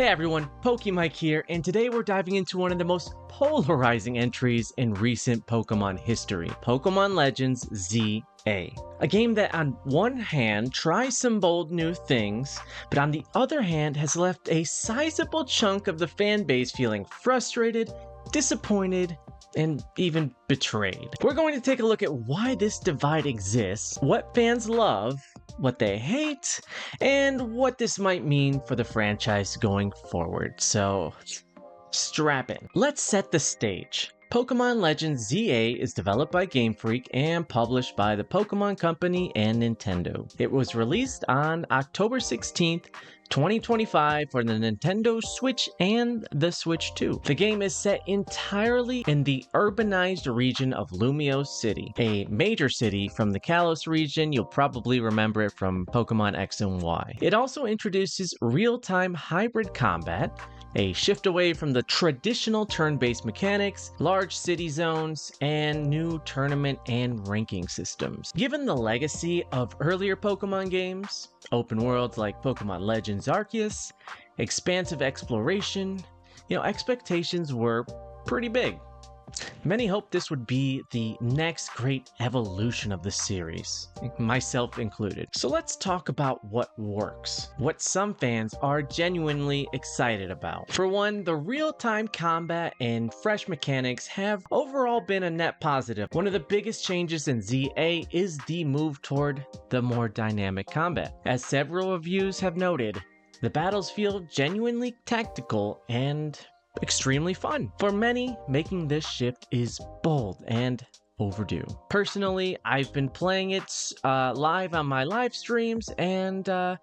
Hey everyone, Pokemike here, and today we're diving into one of the most polarizing entries in recent Pokemon history, Pokémon Legends Z-A. A game that on one hand tries some bold new things, but on the other hand has left a sizable chunk of the fanbase feeling frustrated, disappointed, and even betrayed. We're going to take a look at why this divide exists, what fans love, what they hate, and what this might mean for the franchise going forward. So, strap in. Let's set the stage. Pokemon Legends Z-A is developed by Game Freak and published by the Pokemon Company and Nintendo. It was released on October 16th, 2025 for the Nintendo Switch and the Switch 2. The game is set entirely in the urbanized region of Lumiose City, a major city from the Kalos region. You'll probably remember it from Pokemon X and Y. It also introduces real-time hybrid combat, a shift away from the traditional turn-based mechanics, large city zones, and new tournament and ranking systems. Given the legacy of earlier Pokemon games, open worlds like Pokemon Legends Arceus, expansive exploration, expectations were pretty big. Many hoped this would be the next great evolution of the series, myself included. So let's talk about what works, what some fans are genuinely excited about. For one, the real-time combat and fresh mechanics have overall been a net positive. One of the biggest changes in Z-A is the move toward the more dynamic combat. As several reviews have noted, the battles feel genuinely tactical and extremely fun. For many, making this shift is bold and overdue. Personally, I've been playing it live on my live streams, and there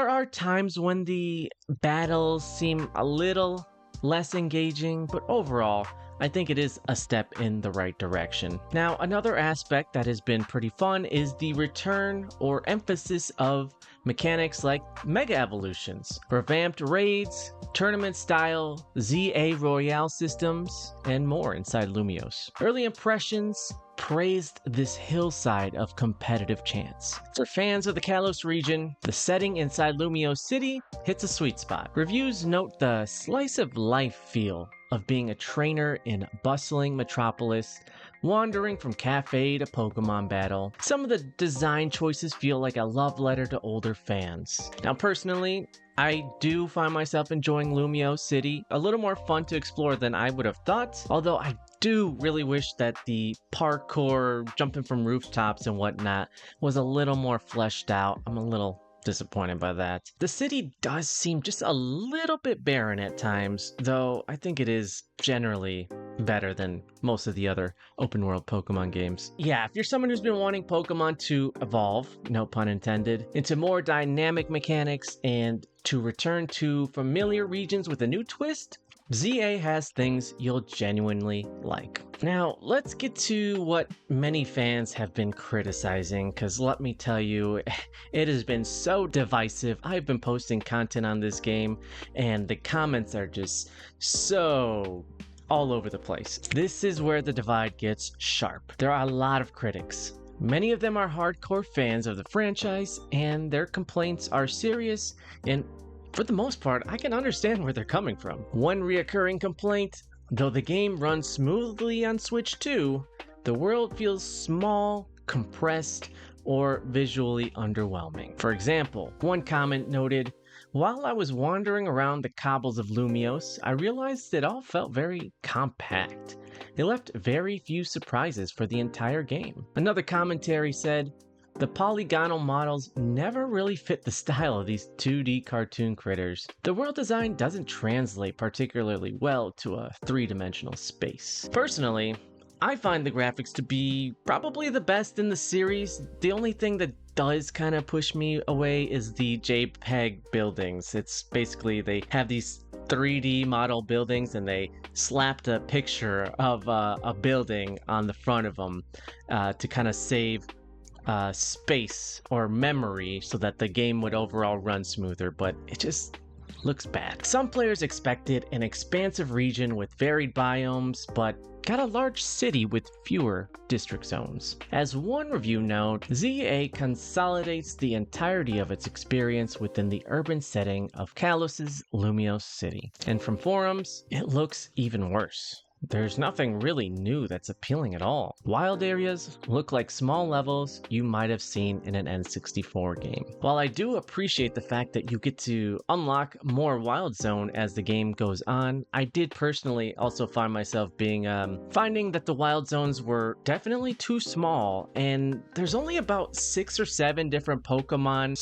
are times when the battles seem a little less engaging, but overall, I think it is a step in the right direction. Now, another aspect that has been pretty fun is the return or emphasis of mechanics like Mega Evolutions, revamped raids, tournament-style ZA Royale systems, and more inside Lumiose. Early impressions praised this hillside of competitive chance. For fans of the Kalos region, the setting inside Lumiose City hits a sweet spot. Reviews note the slice-of-life feel of being a trainer in a bustling metropolis, wandering from cafe to Pokemon battle. Some of the design choices feel like a love letter to older fans. Now personally, I do find myself enjoying Lumiose City, a little more fun to explore than I would have thought, although I do really wish that the parkour, jumping from rooftops and whatnot, was a little more fleshed out. I'm a little disappointed by that. The city does seem just a little bit barren at times, though I think it is generally better than most of the other open world Pokemon games. Yeah, if you're someone who's been wanting Pokemon to evolve, no pun intended, into more dynamic mechanics and to return to familiar regions with a new twist, Z-A has things you'll genuinely like. Now, let's get to what many fans have been criticizing, because let me tell you, it has been so divisive. I've been posting content on this game, and the comments are just so all over the place. This is where the divide gets sharp. There are a lot of critics. Many of them are hardcore fans of the franchise, and their complaints are serious, and for the most part, I can understand where they're coming from. One reoccurring complaint: though the game runs smoothly on Switch 2, the world feels small, compressed, or visually underwhelming. For example, one comment noted, "While I was wandering around the cobbles of Lumiose, I realized it all felt very compact. It left very few surprises for the entire game." Another commentary said, "The polygonal models never really fit the style of these 2D cartoon critters. The world design doesn't translate particularly well to a three-dimensional space." Personally, I find the graphics to be probably the best in the series. The only thing that does kind of push me away is the JPEG buildings. It's basically, they have these 3D model buildings and they slapped a picture of a building on the front of them to kind of save space or memory so that the game would overall run smoother, but it just looks bad. Some players expected an expansive region with varied biomes, but got a large city with fewer district zones. As one review note, Z-A consolidates the entirety of its experience within the urban setting of Kalos's Lumiose City. And from forums, it looks even worse. There's nothing really new that's appealing at all. Wild areas look like small levels you might have seen in an N64 game. While I do appreciate the fact that you get to unlock more wild zone as the game goes on, I did personally also find myself finding that the wild zones were definitely too small, and there's only about 6 or 7 different Pokemon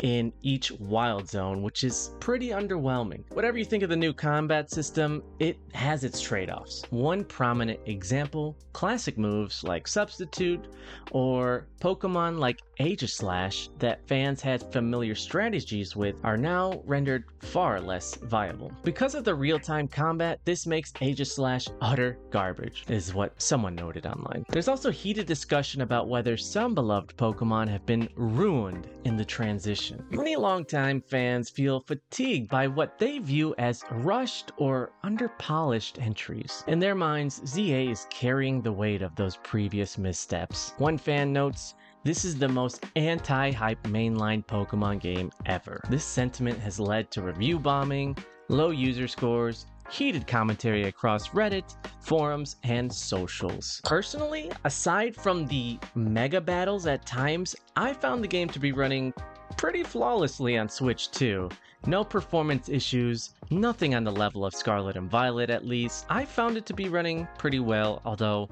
in each wild zone, which is pretty underwhelming. Whatever you think of the new combat system, it has its trade-offs. One prominent example, classic moves like Substitute or Pokemon like Aegislash that fans had familiar strategies with are now rendered far less viable. Because of the real-time combat, this makes Aegislash utter garbage, is what someone noted online. There's also heated discussion about whether some beloved Pokemon have been ruined in the transition. Many longtime fans feel fatigued by what they view as rushed or under-polished entries. In their minds, Z-A is carrying the weight of those previous missteps. One fan notes, "This is the most anti-hype mainline Pokemon game ever." This sentiment has led to review bombing, low user scores, heated commentary across Reddit, forums, and socials. Personally, aside from the mega battles at times, I found the game to be running pretty flawlessly on Switch too. No performance issues, nothing on the level of Scarlet and Violet at least. I found it to be running pretty well, although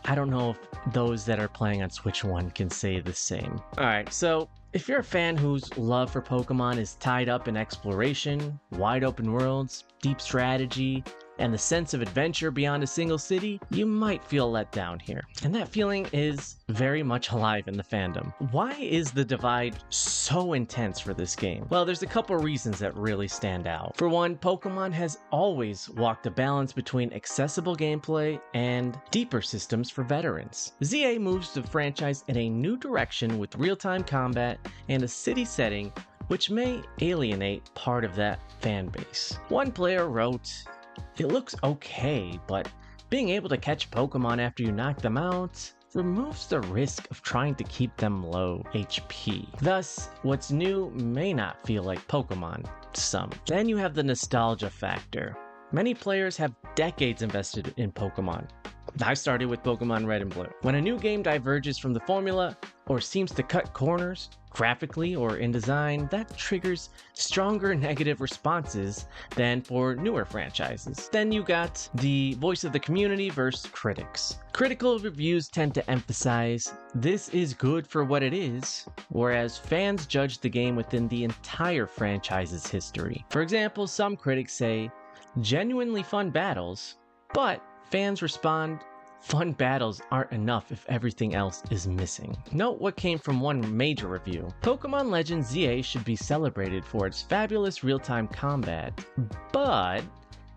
I don't know if those that are playing on Switch 1 can say the same. Alright, so if you're a fan whose love for Pokemon is tied up in exploration, wide open worlds, deep strategy, and the sense of adventure beyond a single city, you might feel let down here. And that feeling is very much alive in the fandom. Why is the divide so intense for this game? Well, there's a couple reasons that really stand out. For one, Pokemon has always walked a balance between accessible gameplay and deeper systems for veterans. Z-A moves the franchise in a new direction with real-time combat and a city setting which may alienate part of that fan base. One player wrote, "It looks okay, but being able to catch Pokemon after you knock them out removes the risk of trying to keep them low HP. Thus, what's new may not feel like Pokemon to some." Then you have the nostalgia factor. Many players have decades invested in Pokemon. I started with Pokemon Red and Blue. When a new game diverges from the formula or seems to cut corners, graphically or in design, that triggers stronger negative responses than for newer franchises. Then you got the voice of the community versus critics. Critical reviews tend to emphasize, "This is good for what it is," whereas fans judge the game within the entire franchise's history. For example, some critics say, "Genuinely fun battles," but fans respond, "Fun battles aren't enough if everything else is missing." Note what came from one major review. Pokémon Legends Z-A should be celebrated for its fabulous real-time combat, but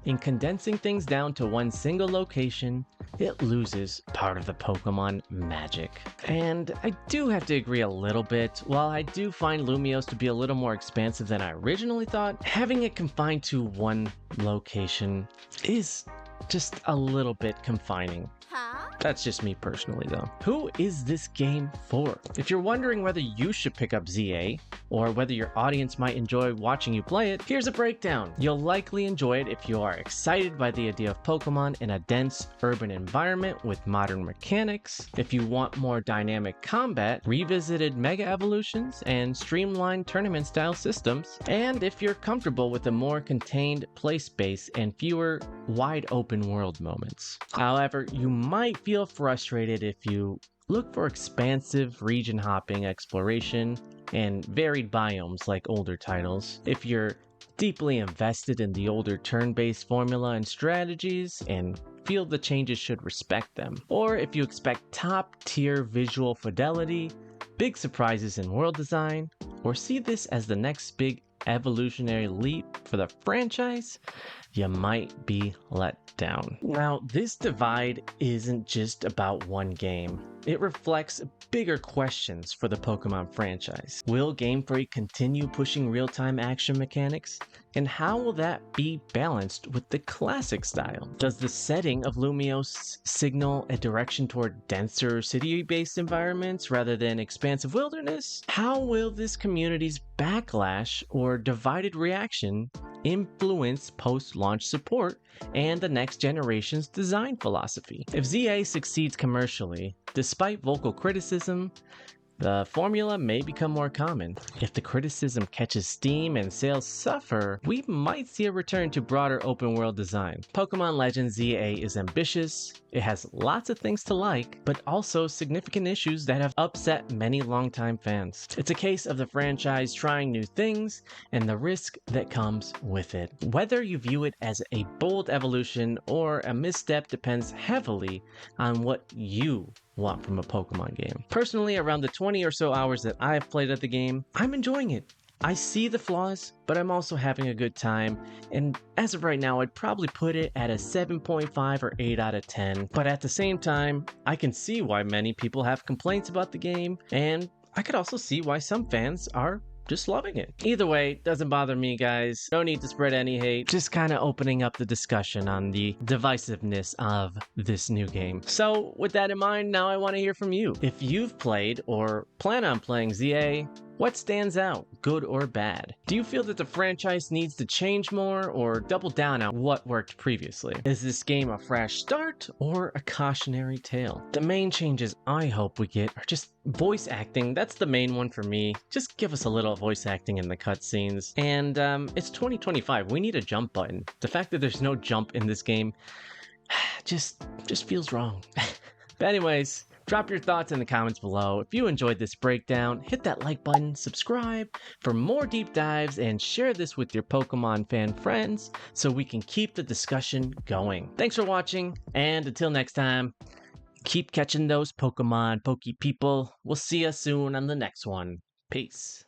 in condensing things down to one single location, it loses part of the Pokemon magic. And I do have to agree a little bit. While I do find Lumiose to be a little more expansive than I originally thought, having it confined to one location is just a little bit confining. That's just me personally though. Who is this game for? If you're wondering whether you should pick up Z-A, or whether your audience might enjoy watching you play it, here's a breakdown. You'll likely enjoy it if you are excited by the idea of Pokemon in a dense urban environment with modern mechanics, if you want more dynamic combat, revisited mega evolutions, and streamlined tournament style systems, and if you're comfortable with a more contained play space and fewer wide open world moments. However, you might feel frustrated if you look for expansive region hopping exploration and varied biomes like older titles. If you're deeply invested in the older turn-based formula and strategies and feel the changes should respect them. Or if you expect top-tier visual fidelity, big surprises in world design, or see this as the next big evolutionary leap for the franchise, you might be let down. Now, this divide isn't just about one game. It reflects bigger questions for the Pokemon franchise. Will Game Freak continue pushing real-time action mechanics? And how will that be balanced with the classic style? Does the setting of Lumiose signal a direction toward denser city-based environments rather than expansive wilderness? How will this community's backlash or divided reaction influence post-launch support and the next generation's design philosophy? If ZA succeeds commercially, despite vocal criticism, the formula may become more common. If the criticism catches steam and sales suffer, we might see a return to broader open world design. Pokémon Legends Z-A is ambitious, it has lots of things to like, but also significant issues that have upset many longtime fans. It's a case of the franchise trying new things and the risk that comes with it. Whether you view it as a bold evolution or a misstep depends heavily on what you want from a Pokemon game. Personally, around the 20 or so hours that I've played at the game, I'm enjoying it. I see the flaws, but I'm also having a good time, and as of right now, I'd probably put it at a 7.5 or 8 out of 10. But at the same time, I can see why many people have complaints about the game, and I could also see why some fans are just loving it. Either way, doesn't bother me, guys. No need to spread any hate. Just kind of opening up the discussion on the divisiveness of this new game. So with that in mind, now I want to hear from you. If you've played or plan on playing ZA, what stands out, good or bad? Do you feel that the franchise needs to change more or double down on what worked previously? Is this game a fresh start or a cautionary tale? The main changes I hope we get are just voice acting. That's the main one for me. Just give us a little voice acting in the cutscenes. And it's 2025. We need a jump button. The fact that there's no jump in this game just feels wrong. But anyways, drop your thoughts in the comments below. If you enjoyed this breakdown, hit that like button, subscribe for more deep dives, and share this with your Pokemon fan friends so we can keep the discussion going. Thanks for watching, and until next time, keep catching those Pokemon, Poke people. We'll see you soon on the next one. Peace.